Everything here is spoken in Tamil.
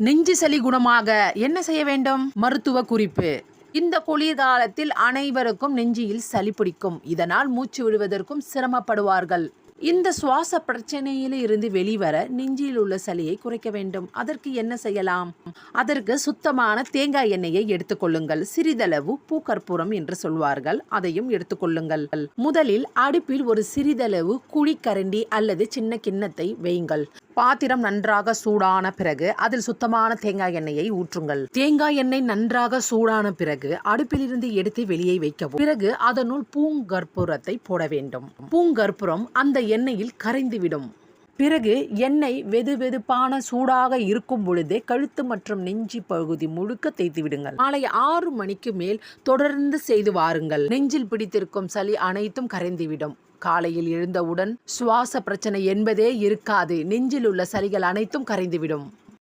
நெஞ்சு சளி குணமாக என்ன செய்ய வேண்டும்? மருத்துவ குறிப்பு. இந்த குளிர்காலத்தில் அனைவருக்கும் நெஞ்சில் சளி பிடிக்கும். இதனால் மூச்சு விடுவதற்கும் சிரமப்படுவார்கள். இந்த சுவாச பிரச்சனையில இருந்து வெளிவர நெஞ்சில் உள்ள சளியை குறைக்க வேண்டும். அதற்கு என்ன செய்யலாம்? அதற்கு சுத்தமான தேங்காய் எண்ணெயை எடுத்துக்கொள்ளுங்கள். சிறிதளவு பூக்கற்பூரம் என்று சொல்வார்கள், அதையும் எடுத்துக்கொள்ளுங்கள். முதலில் அடுப்பில் ஒரு சிறிதளவு குழிக்கரண்டி அல்லது சின்ன கிண்ணத்தை வையுங்கள். பாத்திரம் நன்றாக சூடான பிறகு அதில் சுத்தமான தேங்காய் எண்ணெயை ஊற்றுங்கள். தேங்காய் எண்ணெய் நன்றாக சூடான பிறகு அடுப்பிலிருந்து எடுத்து வெளியே வைக்கவும். பிறகு அதனுள் பூங்கற்பூரத்தை போட வேண்டும். பூங்கற்பூரம் அந்த எண்ணெயில் கரைந்துவிடும். பிறகு எண்ணெய் வெதுவெதுப்பான சூடாக இருக்கும் பொழுதே கழுத்து மற்றும் நெஞ்சி பகுதி முழுக்க தேய்த்து விடுங்கள். மாலை 6 மணிக்கு மேல் தொடர்ந்து செய்து வாருங்கள். நெஞ்சில் பிடித்திருக்கும் சளி அனைத்தும் கரைந்துவிடும். காலையில் எழுந்தவுடன் சுவாச பிரச்சனை என்பதே இருக்காது. நெஞ்சில் உள்ள சளிகள் அனைத்தும் கரைந்துவிடும்.